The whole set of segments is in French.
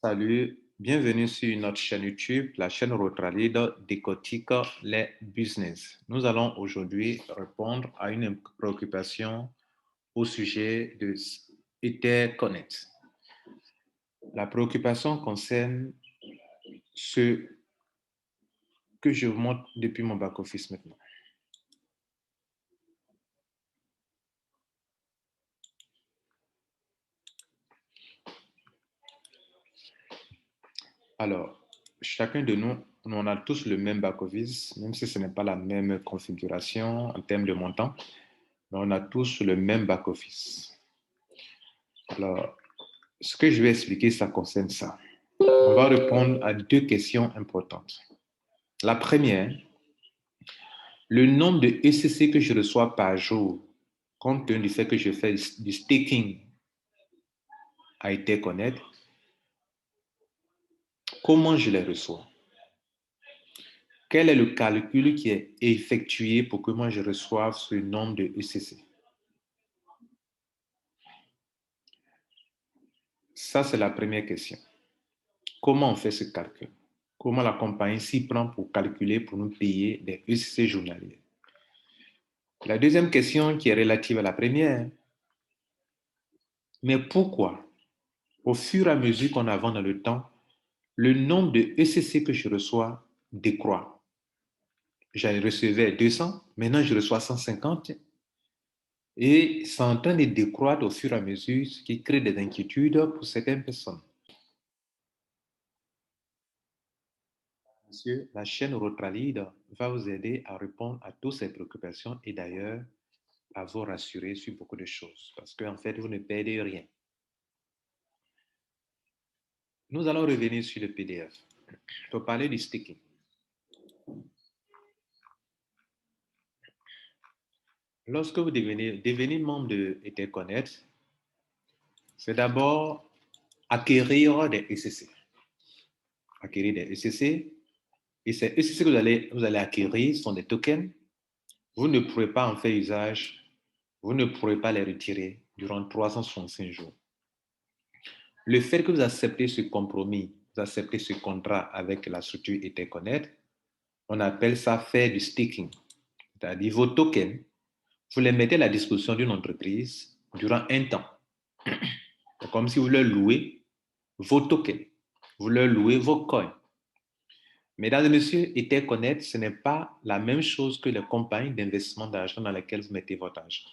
Salut, bienvenue sur notre chaîne YouTube, la chaîne Rotralid décortique les business. Nous allons aujourd'hui répondre à une préoccupation au sujet de Etherconnect. La préoccupation concerne ce que je vous montre depuis mon back-office maintenant. Alors, chacun de nous, on a tous le même back-office, même si ce n'est pas la même configuration en termes de montant, mais on a tous le même back-office. Alors, ce que je vais expliquer, ça concerne ça. On va répondre à deux questions importantes. La première, le nombre de ECC que je reçois par jour, compte tenu du fait que je fais du staking à Etherconnect, comment je les reçois? Quel est le calcul qui est effectué pour que moi je reçoive ce nombre de ECC? Ça, c'est la première question. Comment on fait ce calcul? Comment la compagnie s'y prend pour calculer, pour nous payer des ECC journaliers? La deuxième question qui est relative à la première, mais pourquoi, au fur et à mesure qu'on avance dans le temps, le nombre de ECC que je reçois décroît? J'en recevais 200, maintenant je reçois 150 et c'est en train de décroître au fur et à mesure, ce qui crée des inquiétudes pour certaines personnes. Monsieur, la chaîne Rotralid va vous aider à répondre à toutes ces préoccupations et d'ailleurs à vous rassurer sur beaucoup de choses parce qu'en fait, vous ne perdez rien. Nous allons revenir sur le PDF pour parler du staking. Lorsque vous devenez membre de Etherconnect, c'est d'abord acquérir des ECC. Acquérir des ECC. Et ces ECC que vous allez acquérir sont des tokens. Vous ne pourrez pas en faire usage. Vous ne pourrez pas les retirer durant 365 jours. Le fait que vous acceptez ce compromis, vous acceptez ce contrat avec la structure Etherconnect, on appelle ça faire du staking. C'est-à-dire vos tokens, vous les mettez à la disposition d'une entreprise durant un temps. C'est comme si vous leur louez vos tokens, vous leur louez vos coins. Mesdames et messieurs, Etherconnect, ce n'est pas la même chose que les compagnies d'investissement d'argent dans lesquelles vous mettez votre argent.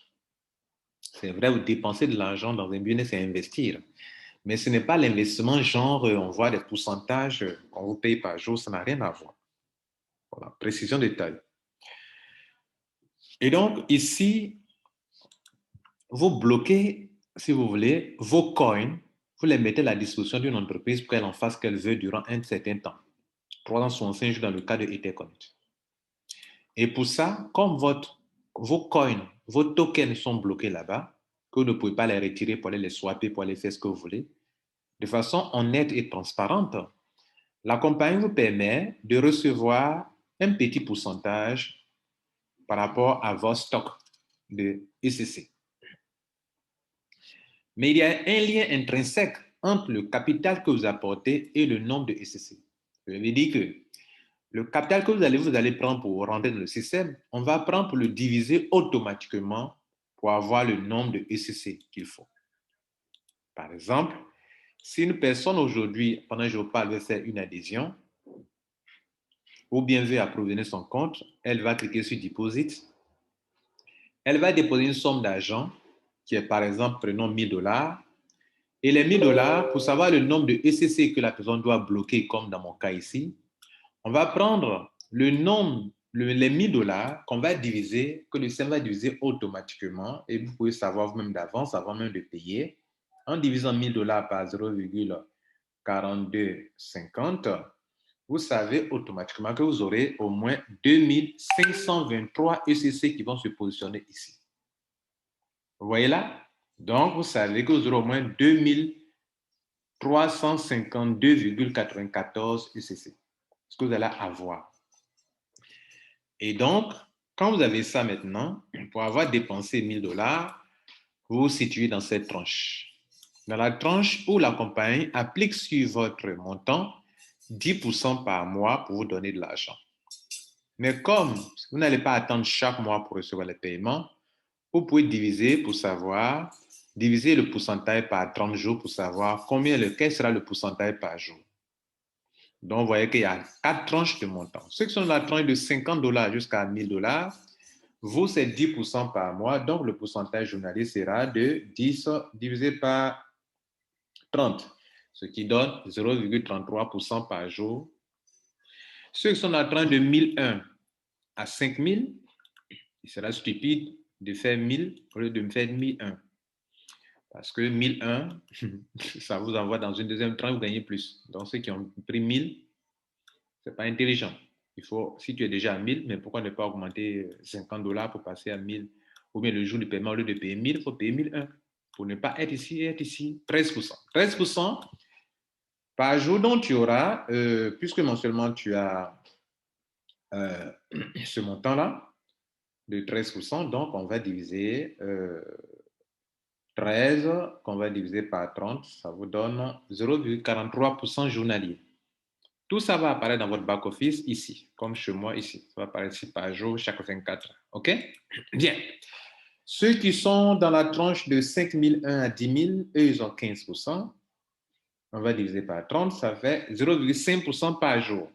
C'est vrai, vous dépensez de l'argent dans un business et investir, mais ce n'est pas l'investissement genre on voit des pourcentages qu'on vous paye par jour, ça n'a rien à voir. Voilà, précision de taille. Et donc, ici, vous bloquez, si vous voulez, vos coins, vous les mettez à la disposition d'une entreprise pour qu'elle en fasse ce qu'elle veut durant un certain temps. 365 jours dans le cas de Etherconnect. Et pour ça, comme vos coins, vos tokens sont bloqués là-bas, que vous ne pouvez pas les retirer pour aller les swapper, pour aller faire ce que vous voulez, de façon honnête et transparente, la compagnie vous permet de recevoir un petit pourcentage par rapport à vos stocks de ECC. Mais il y a un lien intrinsèque entre le capital que vous apportez et le nombre de ECC. Je veux dire que le capital que vous allez prendre pour rentrer dans le système, on va prendre pour le diviser automatiquement pour avoir le nombre de ECC qu'il faut. Par exemple, si une personne aujourd'hui, pendant que je vous parle, veut faire une adhésion ou bien veut approvisionner son compte, elle va cliquer sur Deposit. Elle va déposer une somme d'argent qui est par exemple, prenons 1000 dollars. Et les 1000 dollars, pour savoir le nombre de ECC que la personne doit bloquer, comme dans mon cas ici, on va prendre le nombre, les 1000 dollars qu'on va diviser, que le système va diviser automatiquement, et vous pouvez savoir vous-même d'avance, avant même de payer, en divisant 1000 dollars par 0,4250, vous savez automatiquement que vous aurez au moins 2523 ECC qui vont se positionner ici. Vous voyez là? Donc, vous savez que vous aurez au moins 2352,94 ECC. Ce que vous allez avoir. Et donc, quand vous avez ça maintenant, pour avoir dépensé 1000 dollars, vous vous situez dans cette tranche. Dans la tranche où la compagnie applique sur votre montant 10% par mois pour vous donner de l'argent. Mais comme vous n'allez pas attendre chaque mois pour recevoir les paiements, vous pouvez diviser le pourcentage par 30 jours pour savoir quel sera le pourcentage par jour. Donc, vous voyez qu'il y a 4 tranches de montant. Ceux qui sont dans la tranche de $50 jusqu'à $1000, vous, c'est 10% par mois. Donc, le pourcentage journalier sera de 10 divisé par 30, ce qui donne 0,33% par jour. Ceux qui sont dans la tranche de 1001 à 5000, il sera stupide de faire 1000 au lieu de me faire 1001. Parce que 1001, ça vous envoie dans une deuxième tranche, vous gagnez plus. Donc, ceux qui ont pris 1000, ce n'est pas intelligent. Si tu es déjà à 1000, mais pourquoi ne pas augmenter $50 pour passer à 1000? Ou bien le jour du paiement, au lieu de payer 1000, il faut payer 1001 pour ne pas être ici et être ici. 13%. 13% par jour dont tu auras, puisque mensuellement tu as ce montant-là de 13%, donc on va diviser 13 qu'on va diviser par 30, ça vous donne 0,43% journalier. Tout ça va apparaître dans votre back-office ici, comme chez moi ici. Ça va apparaître ici par jour, chaque 24 heures. OK? Bien. Ceux qui sont dans la tranche de 5001 à 10 000, eux, ils ont 15%. On va diviser par 30, ça fait 0,5% par jour,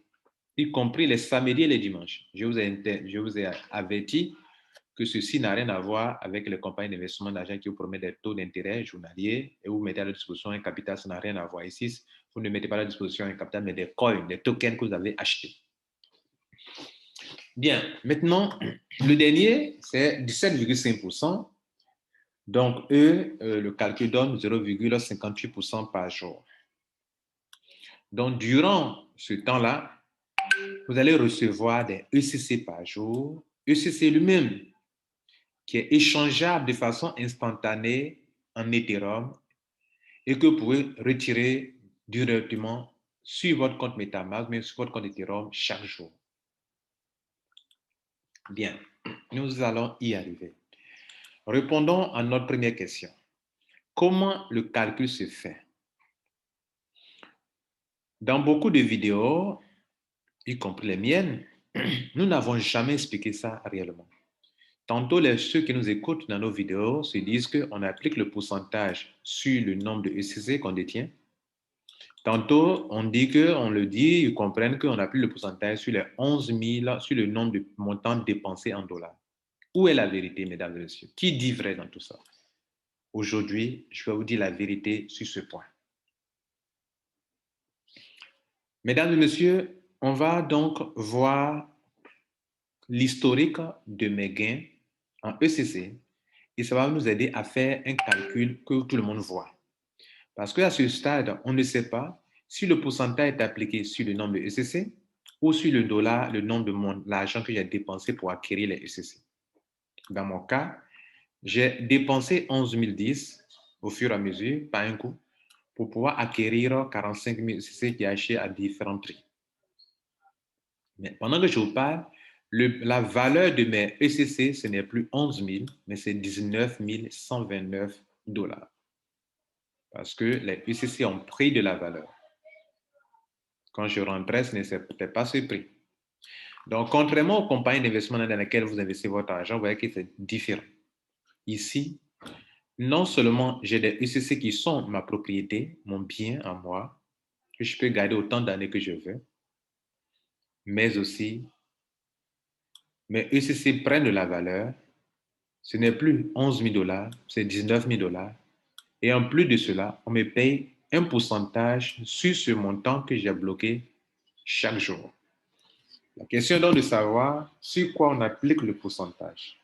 y compris les samedis et les dimanches. Je vous ai averti que ceci n'a rien à voir avec les compagnies d'investissement d'argent qui vous promettent des taux d'intérêt journaliers et vous mettez à la disposition un capital, ça n'a rien à voir ici. Vous ne mettez pas à la disposition un capital, mais des coins, des tokens que vous avez achetés. Bien, maintenant, le dernier, c'est 17,5%. Donc, eux, le calcul donne 0,58% par jour. Donc, durant ce temps-là, vous allez recevoir des ECC par jour. ECC lui-même, qui est échangeable de façon instantanée en Ethereum et que vous pouvez retirer directement sur votre compte MetaMask, mais sur votre compte Ethereum chaque jour. Bien, nous allons y arriver. Répondons à notre première question. Comment le calcul se fait? Dans beaucoup de vidéos, y compris les miennes, nous n'avons jamais expliqué ça réellement. Tantôt, ceux qui nous écoutent dans nos vidéos se disent qu'on applique le pourcentage sur le nombre de ECC qu'on détient. Tantôt, on dit qu'on le dit, ils comprennent qu'on applique le pourcentage sur les 11 000, sur le nombre de montants dépensés en dollars. Où est la vérité, mesdames et messieurs? Qui dit vrai dans tout ça? Aujourd'hui, je vais vous dire la vérité sur ce point. Mesdames et messieurs, on va donc voir l'historique de mes gains en ECC et ça va nous aider à faire un calcul que tout le monde voit. Parce qu'à ce stade, on ne sait pas si le pourcentage est appliqué sur le nombre de ECC ou sur le dollar, le nombre de l'argent que j'ai dépensé pour acquérir les ECC. Dans mon cas, j'ai dépensé 11 010 au fur et à mesure, par un coup, pour pouvoir acquérir 45 000 ECC qui est acheté à différents prix. Mais pendant que je vous parle, la valeur de mes ECC, ce n'est plus 11 000, mais c'est 19 129 dollars. Parce que les ECC ont pris de la valeur. Quand je rentrais, ce n'était pas ce prix. Donc, contrairement aux compagnies d'investissement dans lesquelles vous investissez votre argent, vous voyez que c'est différent. Ici, non seulement j'ai des ECC qui sont ma propriété, mon bien à moi, que je peux garder autant d'années que je veux, mais aussi mes ECC prennent de la valeur. Ce n'est plus 11 000 dollars, c'est 19 000 dollars. Et en plus de cela, on me paye un pourcentage sur ce montant que j'ai bloqué chaque jour. La question est donc de savoir sur quoi on applique le pourcentage.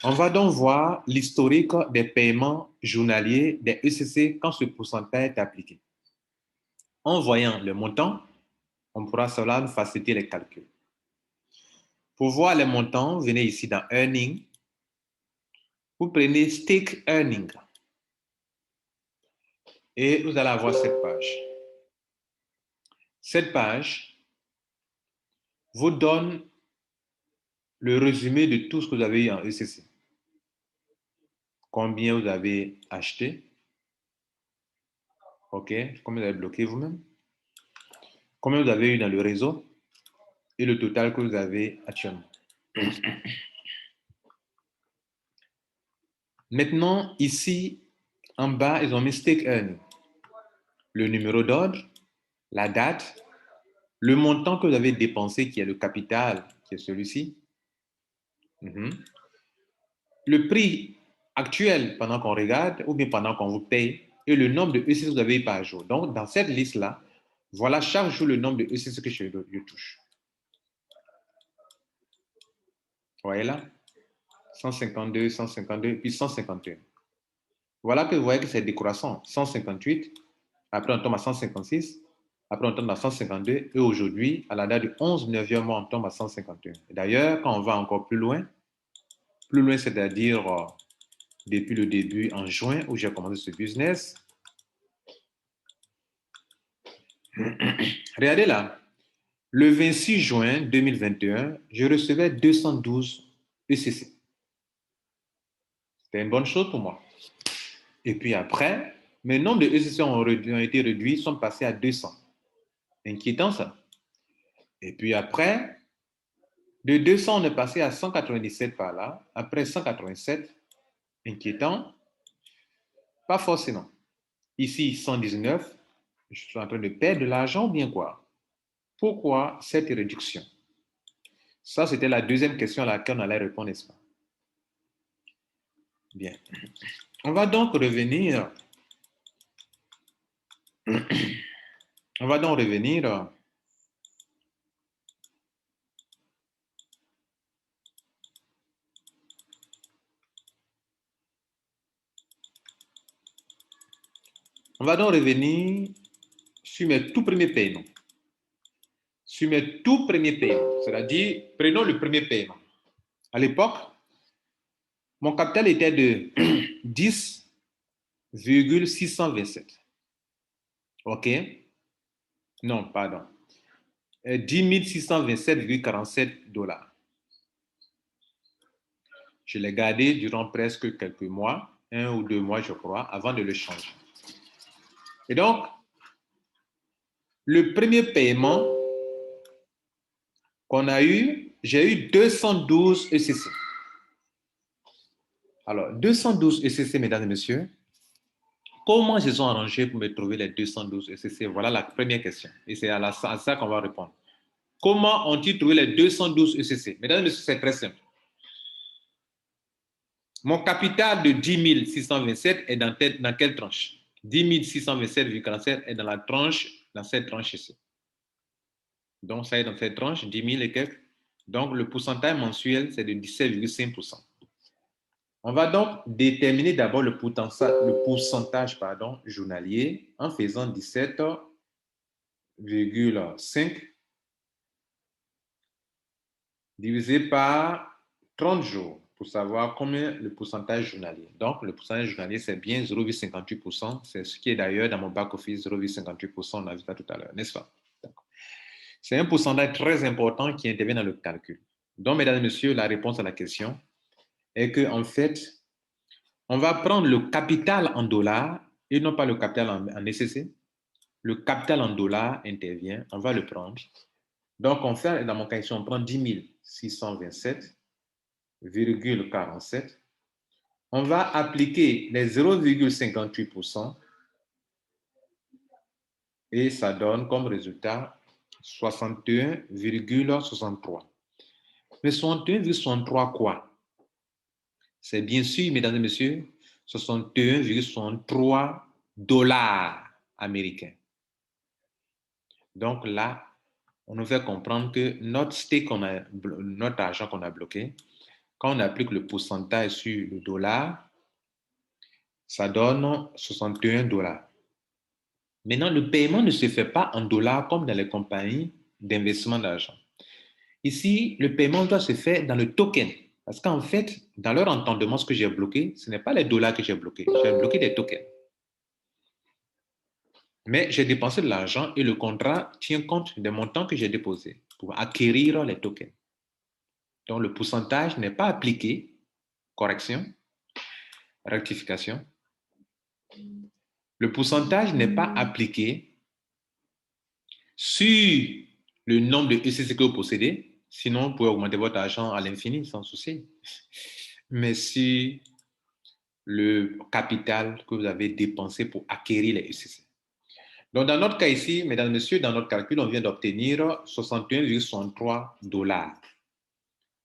On va donc voir l'historique des paiements journaliers des ECC quand ce pourcentage est appliqué. En voyant le montant, on pourra cela nous faciliter les calculs. Pour voir les montants, venez ici dans Earning. Vous prenez Stake Earning. Et vous allez avoir cette page. Cette page vous donne le résumé de tout ce que vous avez eu en ECC. Combien vous avez acheté, OK? Combien vous avez bloqué vous-même? Combien vous avez eu dans le réseau? Et le total que vous avez actuellement. Maintenant, ici, en bas, ils ont mis stake earning. Le numéro d'ordre, la date, le montant que vous avez dépensé, qui est le capital, qui est celui-ci. Le prix actuel pendant qu'on regarde ou bien pendant qu'on vous paye et le nombre de ECC que vous avez eu par jour. Donc, dans cette liste-là, voilà chaque jour le nombre de ECC que je touche. Vous voyez là? 152, 152, puis 151. Voilà que vous voyez que c'est décroissant. 158, après on tombe à 156, après on tombe à 152, et aujourd'hui, à la date du 11/9e mois, on tombe à 151. D'ailleurs, quand on va encore plus loin, c'est-à-dire depuis le début en juin où j'ai commencé ce business, regardez là, le 26 juin 2021, je recevais 212 ECC. C'était une bonne chose pour moi. Et puis après, mes nombres de ECC ont été réduits, sont passés à 200. Inquiétant ça. Et puis après, de 200, on est passé à 197 par là. Après 187, inquiétant. Pas forcément. Ici, 119, je suis en train de perdre de l'argent ou bien quoi? Pourquoi cette réduction? Ça, c'était la deuxième question à laquelle on allait répondre, n'est-ce pas? Bien. On va donc revenir. On va donc revenir. On va donc revenir sur mes tout premiers paiements. Sur mes tout premiers paiements. C'est-à-dire, prenons le premier paiement. À l'époque, mon capital était de 10,627. OK? Non, pardon. 10 627,47 $. Je l'ai gardé durant presque quelques mois, 1 ou 2 mois, je crois, avant de le changer. Et donc, le premier paiement qu'on a eu, j'ai eu 212 ECC. Alors, 212 ECC, mesdames et messieurs, comment ils se sont arrangés pour me trouver les 212 ECC? Voilà la première question. Et c'est à ça qu'on va répondre. Comment ont-ils trouvé les 212 ECC? Mesdames et messieurs, c'est très simple. Mon capital de 10 627 est dans quelle tranche? 10 627,47 est dans cette tranche ici. Donc, ça est dans cette tranche, 10 000 et quelques. Donc, le pourcentage mensuel, c'est de 17,5%. On va donc déterminer d'abord le pourcentage journalier en faisant 17,5 divisé par 30 jours pour savoir combien le pourcentage journalier. Donc, le pourcentage journalier, c'est bien 0,58%. C'est ce qui est d'ailleurs dans mon back-office, 0,58%. On a vu ça tout à l'heure, n'est-ce pas? C'est un pourcentage très important qui intervient dans le calcul. Donc, mesdames et messieurs, la réponse à la question est qu'en fait, on va prendre le capital en dollars et non pas le capital en ECC. Le capital en dollars intervient, on va le prendre. Donc, on fait, dans mon cas ici, on prend 10 627,47. On va appliquer les 0,58% et ça donne comme résultat 61,63. Mais 61,63 quoi? C'est bien sûr, mesdames et messieurs, 61,63 $ américains. Donc là, on nous fait comprendre que notre argent qu'on a bloqué, quand on applique le pourcentage sur le dollar, ça donne 61 $. Maintenant, le paiement ne se fait pas en dollars comme dans les compagnies d'investissement d'argent. Ici, le paiement doit se faire dans le token. Parce qu'en fait, dans leur entendement, ce que j'ai bloqué, ce n'est pas les dollars que j'ai bloqués. J'ai bloqué des tokens. Mais j'ai dépensé de l'argent et le contrat tient compte des montants que j'ai déposés pour acquérir les tokens. Donc, le pourcentage n'est pas appliqué. Correction, rectification. Le pourcentage n'est pas appliqué sur le nombre de ECC que vous possédez. Sinon, vous pouvez augmenter votre argent à l'infini sans souci. Mais sur le capital que vous avez dépensé pour acquérir les ECC. Donc, dans notre cas ici, mesdames et messieurs, dans notre calcul, on vient d'obtenir 61,63 $.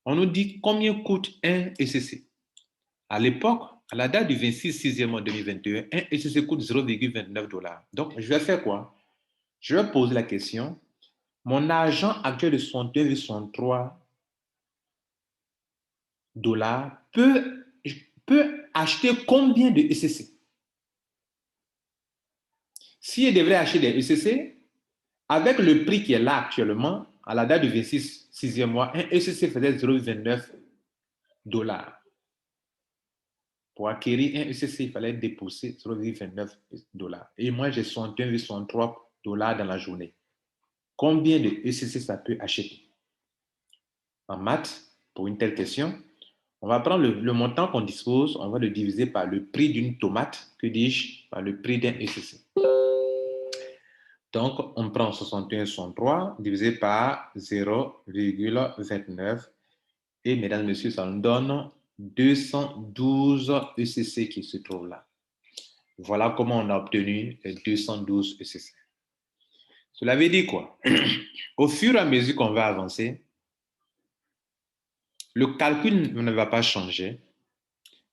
On nous dit combien coûte un ECC. À l'époque, à la date du 26/6/2021, un ECC coûte 0,29 $. Donc, je vais faire quoi? Je vais poser la question. Mon argent actuel de 61,63 $ peut acheter combien de ECC? Si je devrais acheter des ECC, avec le prix qui est là actuellement, à la date du 26/6 mois, un ECC faisait 0,29 $. Pour acquérir un ECC, il fallait déposer 0,29 $. Et moi, j'ai 61,63 $ dans la journée. Combien de ECC ça peut acheter? En maths, pour une telle question, on va prendre le montant qu'on dispose, on va le diviser par le prix d'une tomate, que dis-je, par le prix d'un ECC. Donc, on prend 61,63 divisé par 0,29 et, mesdames et messieurs, ça nous donne 212 ECC qui se trouvent là. Voilà comment on a obtenu les 212 ECC. Cela veut dire quoi? Au fur et à mesure qu'on va avancer, le calcul ne va pas changer,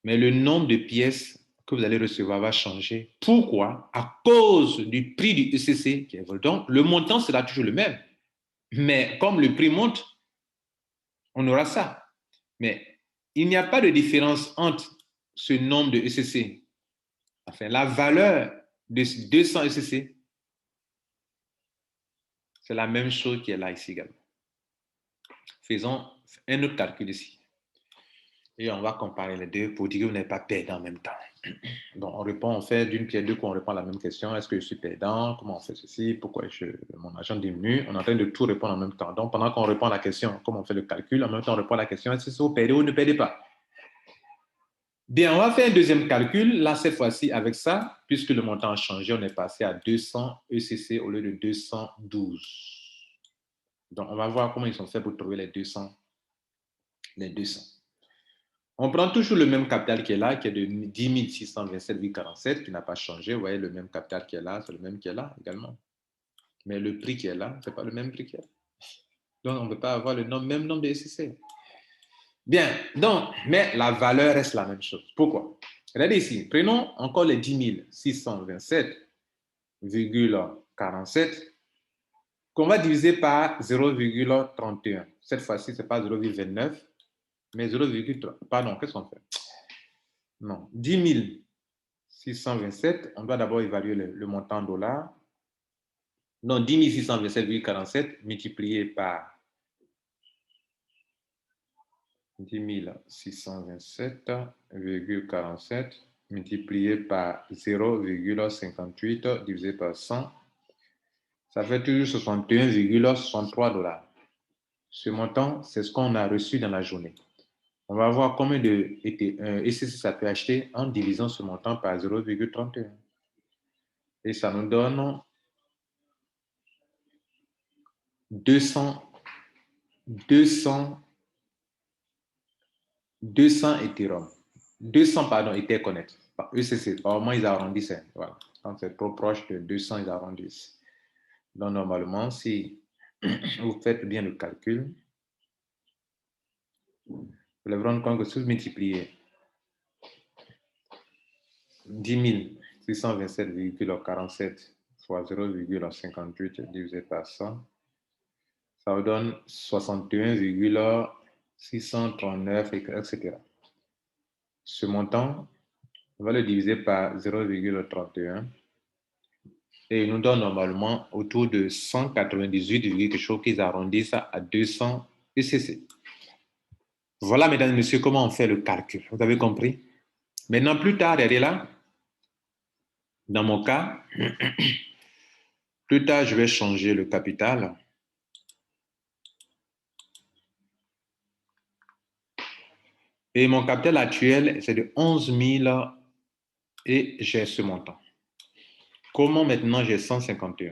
mais le nombre de pièces que vous allez recevoir va changer. Pourquoi? À cause du prix du ECC qui évolue. Donc, le montant sera toujours le même. Mais comme le prix monte, on aura ça. Mais il n'y a pas de différence entre ce nombre de ECC. Enfin, la valeur de 200 ECC, c'est la même chose qui est là ici également. Faisons un autre calcul ici. Et on va comparer les deux pour dire que vous n'êtes pas perdant en même temps. Donc, on fait d'une pierre deux coups, on répond à la même question. Est-ce que je suis perdant? Comment on fait ceci? Pourquoi mon argent diminue? On est en train de tout répondre en même temps. Donc, pendant qu'on répond à la question, comment on fait le calcul, en même temps, on répond à la question, est-ce que vous perdez ou ne perdez pas? Bien, on va faire un deuxième calcul. Là, cette fois-ci, avec ça, puisque le montant a changé, on est passé à 200 ECC au lieu de 212. Donc, on va voir comment ils sont faits pour trouver les 200. On prend toujours le même capital qui est là, qui est de 10 627,47, qui n'a pas changé. Vous voyez, le même capital qui est là, c'est le même qui est là également. Mais le prix qui est là, ce n'est pas le même prix qui est là. Donc, on ne peut pas avoir le même nombre de SCC. Bien, donc, mais la valeur reste la même chose. Pourquoi? Regardez ici, prenons encore les 10 627,47 qu'on va diviser par 0,31. Cette fois-ci, ce n'est pas 0,29, mais 0,3. Pardon, qu'est-ce qu'on fait? Non, 10 627, on doit d'abord évaluer le montant en dollars. Donc, 10 627,47 multiplié par 10 627,47 multiplié par 0,58 divisé par 100, ça fait toujours 61,63 $. Ce montant, c'est ce qu'on a reçu dans la journée. On va voir combien de ECC ça peut acheter en divisant ce montant par 0,31. Et ça nous donne 200 Ethereum. 200, pardon, Etherconnect. ECC, au moins ils arrondissent. Voilà. Quand c'est trop proche de 200, ils arrondissent. Donc, normalement, si vous faites bien le calcul, vous allez vous rendre compte que si vous multipliez 10 627,47 fois 0,58 divisé par 100, ça vous donne 61,639, etc. Ce montant, on va le diviser par 0,31 et il nous donne normalement autour de 198, quelque chose qu'ils arrondissent à 200 ECC. Voilà, mesdames et messieurs, comment on fait le calcul. Vous avez compris? Maintenant, plus tard, regardez là, dans mon cas, plus tard, je vais changer le capital. Et mon capital actuel, c'est de 11 000 et j'ai ce montant. Comment maintenant j'ai 151?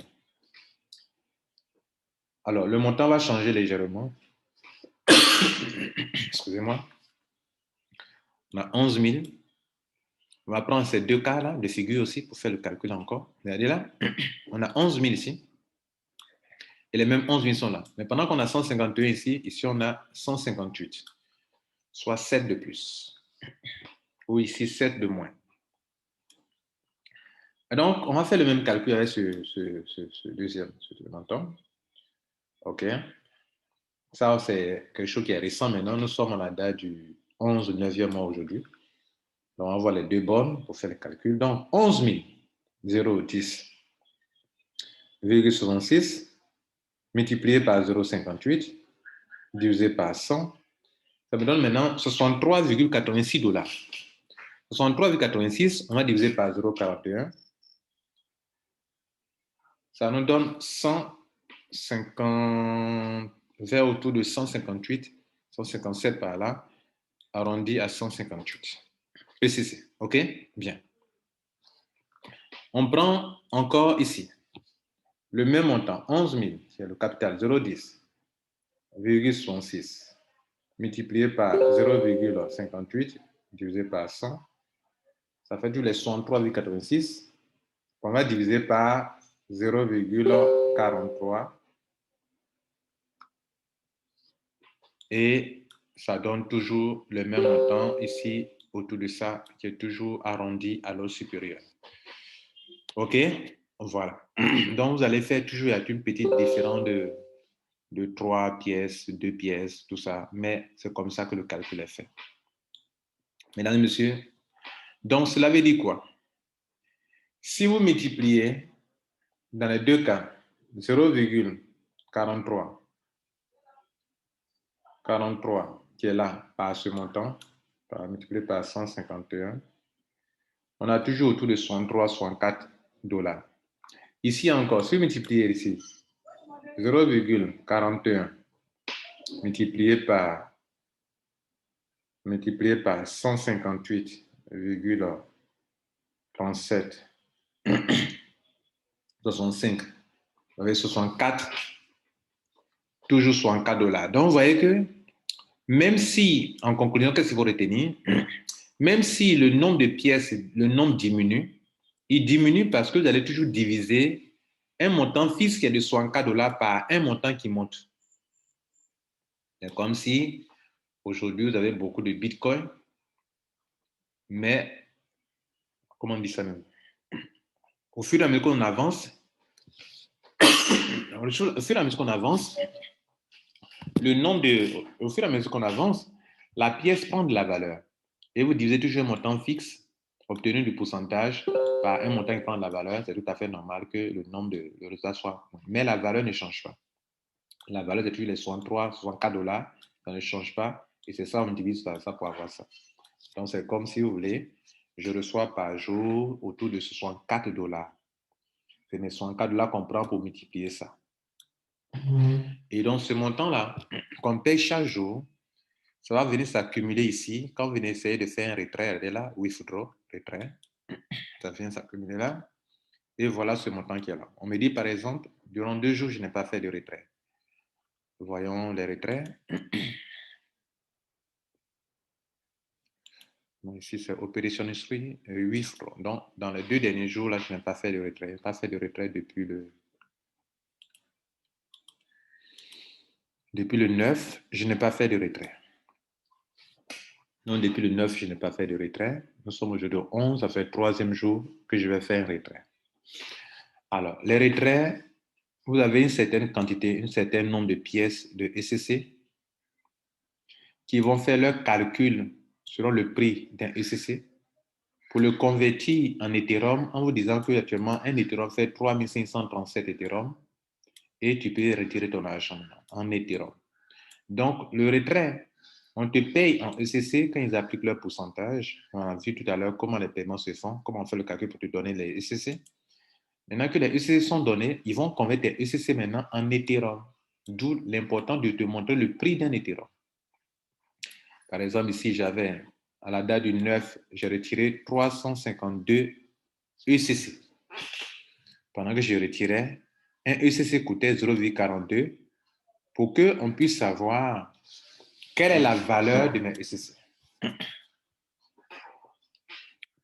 Alors, le montant va changer légèrement. Excusez-moi. On a 11 000. On va prendre ces deux cas-là de figure aussi pour faire le calcul encore. Regardez là, on a 11 000 ici. Et les mêmes 11 000 sont là. Mais pendant qu'on a 151 ici, ici on a 158. Soit 7 de plus. Ou ici 7 de moins. Et donc, on va faire le même calcul avec ce deuxième montant. OK. Ça, c'est quelque chose qui est récent maintenant. Nous sommes à la date du 11 9e mois aujourd'hui. Donc, on va voir les deux bornes pour faire le calcul. Donc, 11 010,66 multiplié par 0,58 divisé par 100. Ça me donne maintenant 63,86 $. 63,86, on va diviser par 0,41. Ça nous donne 150, vers autour de 158, 157 par là, arrondi à 158. ECC, OK? Bien. On prend encore ici le même montant, 11 000, c'est le capital 0,10,66 multiplié par 0,58 divisé par 100. Ça fait tous les 63,86. On va diviser par 0,43 et ça donne toujours le même montant ici autour de ça qui est toujours arrondi à l'ordre supérieur. OK? Voilà. Donc, vous allez faire toujours avec une petite différence de 3 pièces, 2 pièces, tout ça. Mais c'est comme ça que le calcul est fait. Mesdames et messieurs, donc cela veut dire quoi? Si vous multipliez dans les deux cas 0,43 qui est là par ce montant, multiplié par 151, on a toujours autour de 63, 64 $. Ici encore, si vous multipliez ici 0,41 multiplié par 158,37 65 avec 64, toujours 64 $. Donc, vous voyez que même si, en conclusion, qu'est-ce qu'il faut retenir? Même si le nombre de pièces, le nombre diminue, il diminue parce que vous allez toujours diviser un montant fixe qui est de 64 $ par un montant qui monte. C'est comme si aujourd'hui vous avez beaucoup de Bitcoin, mais comment on dit ça même? Au fur et à mesure qu'on avance, au fur et à mesure qu'on avance, au fur et à mesure qu'on avance, la pièce prend de la valeur. Et vous divisez toujours un montant fixe obtenu du pourcentage par un montant qui prend de la valeur. C'est tout à fait normal que le nombre de résultats soit. Mais la valeur ne change pas. La valeur est toujours les 63, 64 $. Ça ne change pas. Et c'est ça, on divise par ça pour avoir ça. Donc, c'est comme si vous voulez, je reçois par jour autour de 64 $. C'est mes 64 $ qu'on prend pour multiplier ça. Et donc, ce montant-là, qu'on paye chaque jour, ça va venir s'accumuler ici. Quand vous venez essayer de faire un retrait, regardez là, withdraw, retrait, ça vient s'accumuler là. Et voilà ce montant qui est là. On me dit, par exemple, durant 2 jours, je n'ai pas fait de retrait. Voyons les retraits. Donc ici, c'est Operation History, 8 francs. Donc, dans les 2 derniers jours, là, je n'ai pas fait de retrait. Je n'ai pas fait de retrait depuis le 9, je n'ai pas fait de retrait. Donc, depuis le 9, je n'ai pas fait de retrait. Nous sommes aujourd'hui au 11, ça fait le 3e jour que je vais faire un retrait. Alors, les retraits, vous avez une certaine quantité, un certain nombre de pièces de ECC qui vont faire leur calcul selon le prix d'un ECC pour le convertir en Ethereum en vous disant que actuellement un Ethereum fait 3537 Ethereum et tu peux retirer ton argent en Ethereum. Donc, le retrait, on te paye en ECC quand ils appliquent leur pourcentage. On a vu tout à l'heure comment les paiements se font, comment on fait le calcul pour te donner les ECC. Maintenant que les ECC sont donnés, ils vont convertir les ECC maintenant en Ethereum. D'où l'importance de te montrer le prix d'un Ethereum. Par exemple, ici, j'avais, à la date du 9, j'ai retiré 352 ECC. pendant que je retirais, un ECC coûtait 0,42 pour qu'on puisse savoir quelle est la valeur de mes ECC.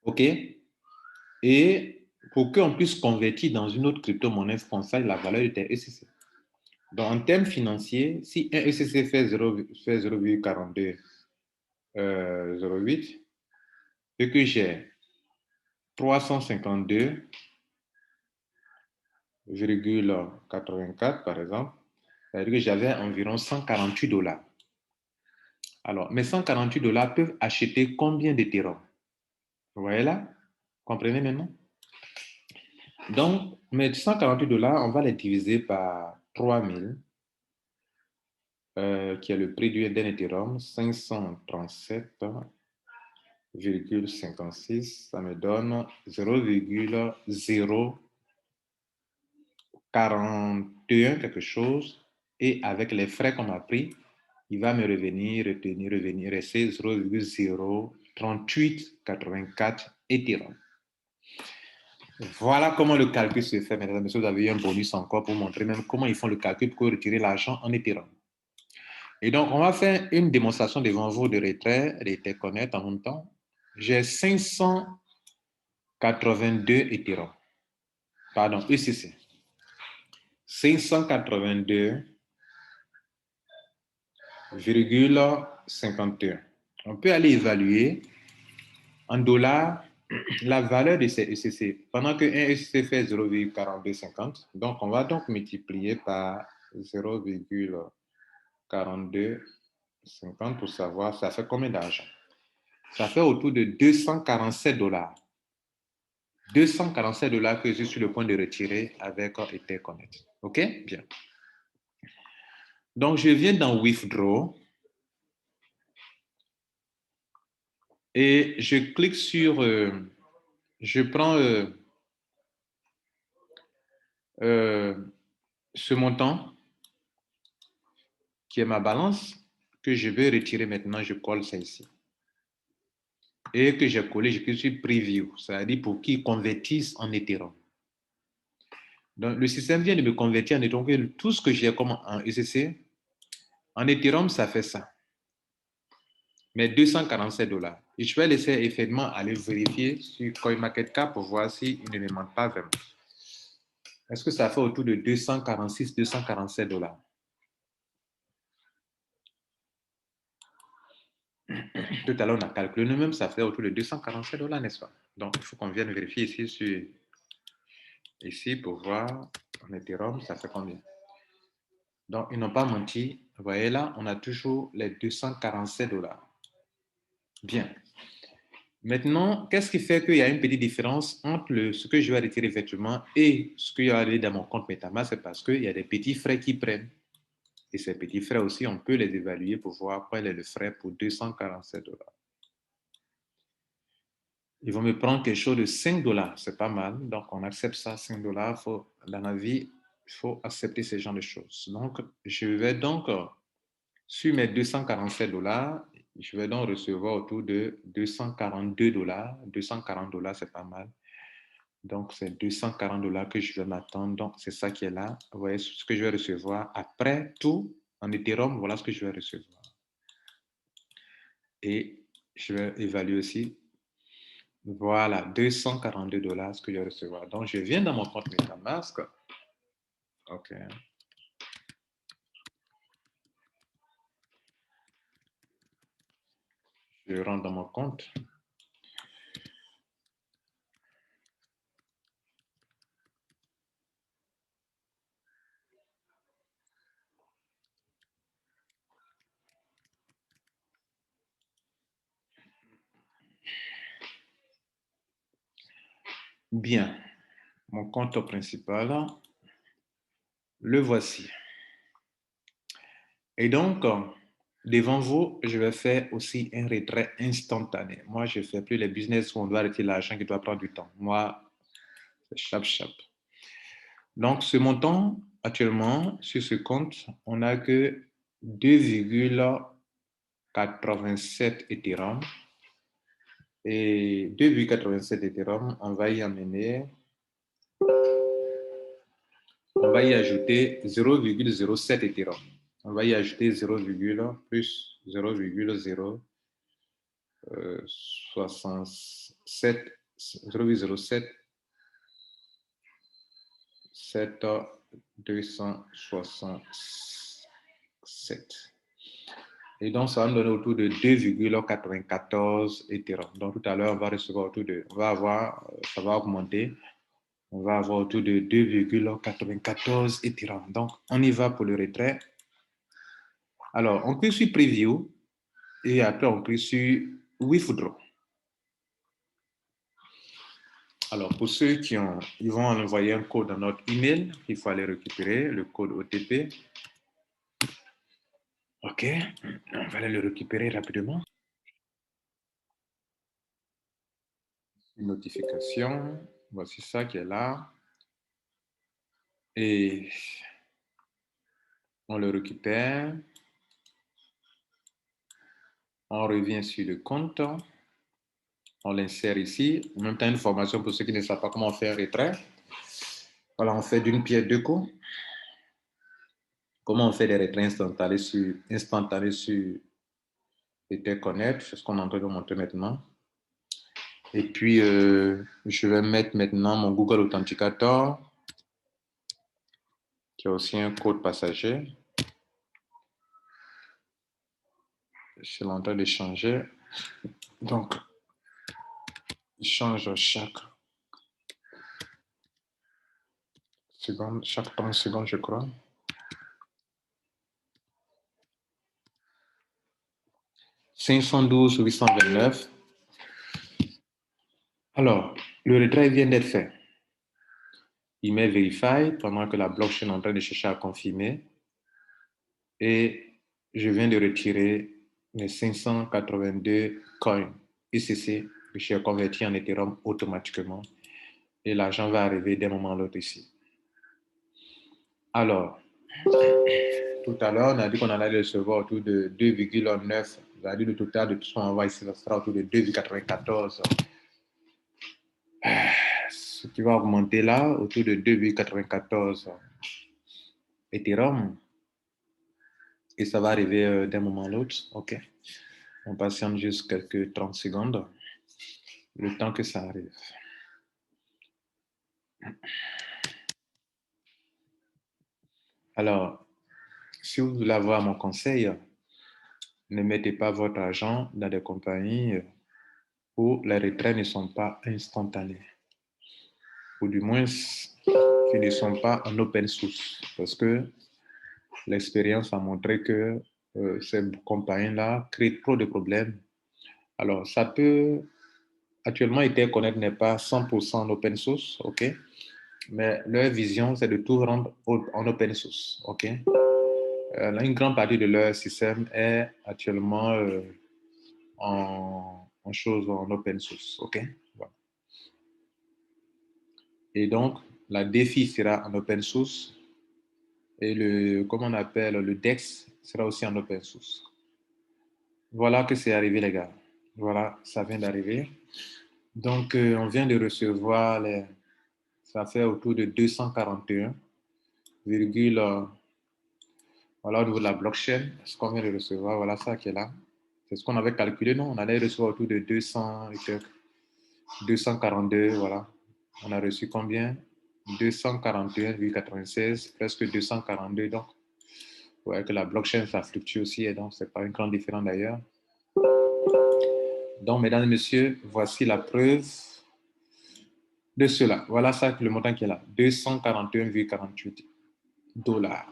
OK? Et pour qu'on puisse convertir dans une autre crypto-monnaie française la valeur de tes ECC. Donc, en termes financiers, si un ECC fait 0,4208 et que j'ai 352,84 par exemple, c'est-à-dire que j'avais environ 148 $. Alors, mes 148 $ peuvent acheter combien d'Ethereum? Vous voyez là? Comprenez maintenant? Donc, mes 148 $, on va les diviser par 3000, qui est le prix d'un Ethereum, 537,56. Ça me donne 0,041 quelque chose. Et avec les frais qu'on a pris, il va me revenir, rester 0,03884 Ethereum. Voilà comment le calcul se fait, mesdames et messieurs. Vous avez eu un bonus encore pour montrer même comment ils font le calcul pour retirer l'argent en Ethereum. Et donc, on va faire une démonstration devant vous de retrait d'Etherconnect en même temps. J'ai 582 Ethereum. Pardon, ECC. 582,51. On peut aller évaluer en dollars la valeur de ces ECC. Pendant qu'un ECC fait 0,4250, donc on va donc multiplier par 0,4250 pour savoir ça fait combien d'argent. Ça fait autour de 247 $. 247 $ que je suis sur le point de retirer avec Etherconnect. OK? Bien. Donc, je viens dans Withdraw et je clique sur... je prends ce montant qui est ma balance que je vais retirer maintenant. Je colle ça ici. Et que j'ai collé, je clique sur Preview. C'est-à-dire pour qu'ils convertissent en Ethereum. Donc, le système vient de me convertir en Ethereum. Tout ce que j'ai comme en ECC, en Ethereum, ça fait ça. Mais 247 $. Et je vais laisser effectivement aller vérifier sur CoinMarketCap pour voir s'il ne me manque pas vraiment. Est-ce que ça fait autour de 246, 247 $? Tout à l'heure, on a calculé nous-mêmes, ça fait autour de 247 $, n'est-ce pas? Donc, il faut qu'on vienne vérifier ici pour voir en Ethereum, ça fait combien. Donc, ils n'ont pas menti. Vous voyez là, on a toujours les 247 $. Bien. Maintenant, qu'est-ce qui fait qu'il y a une petite différence entre ce que je vais retirer effectivement et ce qu'il y a dans mon compte MetaMask? C'est parce qu'il y a des petits frais qui prennent. Et ces petits frais aussi, on peut les évaluer pour voir quel est le frais pour 247 $. Ils vont me prendre quelque chose de 5 $. C'est pas mal. Donc, on accepte ça, 5 $. Dans la vie, il faut accepter ce genre de choses. Donc, je vais donc, sur mes 247 $, je vais donc recevoir autour de 242 $. 240 $, c'est pas mal. Donc, c'est 240 $ que je vais m'attendre. Donc, c'est ça qui est là. Vous voyez ce que je vais recevoir. Après tout, en Ethereum, voilà ce que je vais recevoir. Et je vais évaluer aussi. Voilà, 242 $, ce que je vais recevoir. Donc, je viens dans mon compte MetaMask. OK. Je rentre dans mon compte. Bien. Mon compte principal, le voici. Et donc, devant vous, je vais faire aussi un retrait instantané. Moi, je ne fais plus les business où on doit retirer l'argent qui doit prendre du temps. Moi, c'est chap. Donc, ce montant, actuellement, sur ce compte, on n'a que 2,87 Ethereum. Et 2,87 Ethereum, on va y amener on va y ajouter 0,07 Ethereum. On va y ajouter 0, plus 0,067 0,07 267. Et donc, ça va nous donner autour de 2,94 Ethereum. Donc, tout à l'heure, on va recevoir autour de, on va avoir, ça va augmenter. On va avoir autour de 2,94 Ethereum. Donc, on y va pour le retrait. Alors, on clique sur Preview et après, on clique sur Withdraw. Alors, pour ceux qui ont, ils vont envoyer un code dans notre email. Il faut aller récupérer le code OTP. OK, on va aller le récupérer rapidement. Une notification. Voici ça qui est là. Et on le récupère. On revient sur le compte. On l'insère ici. En même temps, une formation pour ceux qui ne savent pas comment faire un retrait. Voilà, on fait d'une pierre deux coups. Comment on fait des retraits instantanés sur Etherconnect, c'est ce qu'on est en train de montrer maintenant. Et puis, je vais mettre maintenant mon Google Authenticator, qui a aussi un code passager. Je suis en train de changer. Donc, je change chaque seconde, chaque 30 secondes, je crois. « 512 829. Alors, le retrait vient d'être fait. Il met Verify pendant que la blockchain est en train de chercher à confirmer. Et je viens de retirer les 582 coins ICC que j'ai converti en Ethereum automatiquement. Et l'argent va arriver d'un moment à l'autre ici. Alors, tout à l'heure, on a dit qu'on allait recevoir autour de 2,9. C'est-à-dire le total de tout ce qu'on envoie ici, ça sera autour de 2,94. Ce qui va augmenter là, autour de 2,94 Ethereum. Et ça va arriver d'un moment à l'autre. OK. On patiente juste quelques 30 secondes. Le temps que ça arrive. Alors, si vous voulez avoir mon conseil, ne mettez pas votre argent dans des compagnies où les retraits ne sont pas instantanés. Ou du moins, qui ne sont pas en open source. Parce que l'expérience a montré que ces compagnies-là créent trop de problèmes. Alors, ça peut... Actuellement, Etherconnect n'est pas 100% en open source, OK? Mais leur vision, c'est de tout rendre en open source, OK? Une grande partie de leur système est actuellement en open source, OK? Voilà. Et donc, la DeFi sera en open source et comment on appelle, le DEX sera aussi en open source. Voilà que c'est arrivé, les gars. Voilà, ça vient d'arriver. Donc, on vient de recevoir ça fait autour de 241, voilà, au niveau de la blockchain, ce qu'on vient de recevoir, voilà ça qui est là. C'est ce qu'on avait calculé, non? On allait recevoir autour de 242, voilà. On a reçu combien? 241,96, presque 242. Donc, vous voyez que la blockchain, ça fluctue aussi, et donc, ce n'est pas une grande différence d'ailleurs. Donc, mesdames et messieurs, voici la preuve de cela. Voilà ça, le montant qui est là, 241,48 $.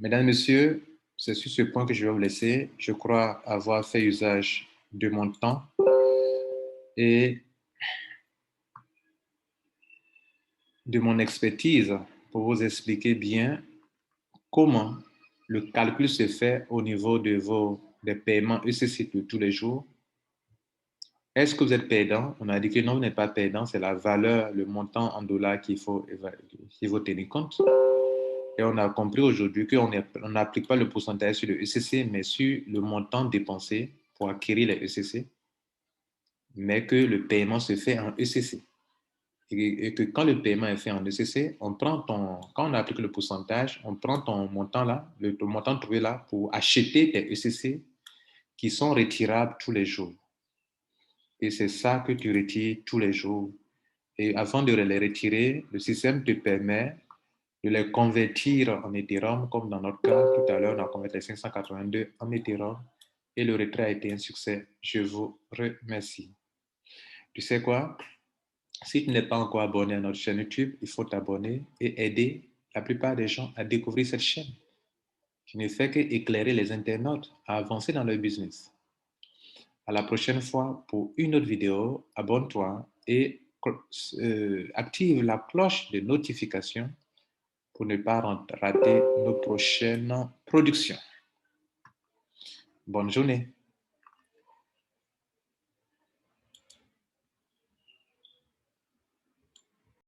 Mesdames et messieurs, c'est sur ce point que je vais vous laisser. Je crois avoir fait usage de mon temps et de mon expertise pour vous expliquer bien comment le calcul se fait au niveau des paiements ECC de tous les jours. Est-ce que vous êtes perdant? On a dit que non, vous n'êtes pas perdant, c'est la valeur, le montant en dollars qu'il faut tenir compte. Et on a compris aujourd'hui qu'on n'applique pas le pourcentage sur le ECC, mais sur le montant dépensé pour acquérir les ECC, mais que le paiement se fait en ECC. et que quand le paiement est fait en ECC, quand on applique le pourcentage, on prend ton montant là, le montant trouvé là pour acheter tes ECC qui sont retirables tous les jours. Et c'est ça que tu retires tous les jours. Et avant de les retirer, le système te permet de les convertir en Ethereum, comme dans notre cas, tout à l'heure, on a converti les 582 en Ethereum et le retrait a été un succès. Je vous remercie. Tu sais quoi? Si tu n'es pas encore abonné à notre chaîne YouTube, il faut t'abonner et aider la plupart des gens à découvrir cette chaîne. Je ne fais qu'éclairer les internautes à avancer dans leur business. À la prochaine fois pour une autre vidéo. Abonne-toi et active la cloche de notification pour ne pas rater nos prochaines productions. Bonne journée.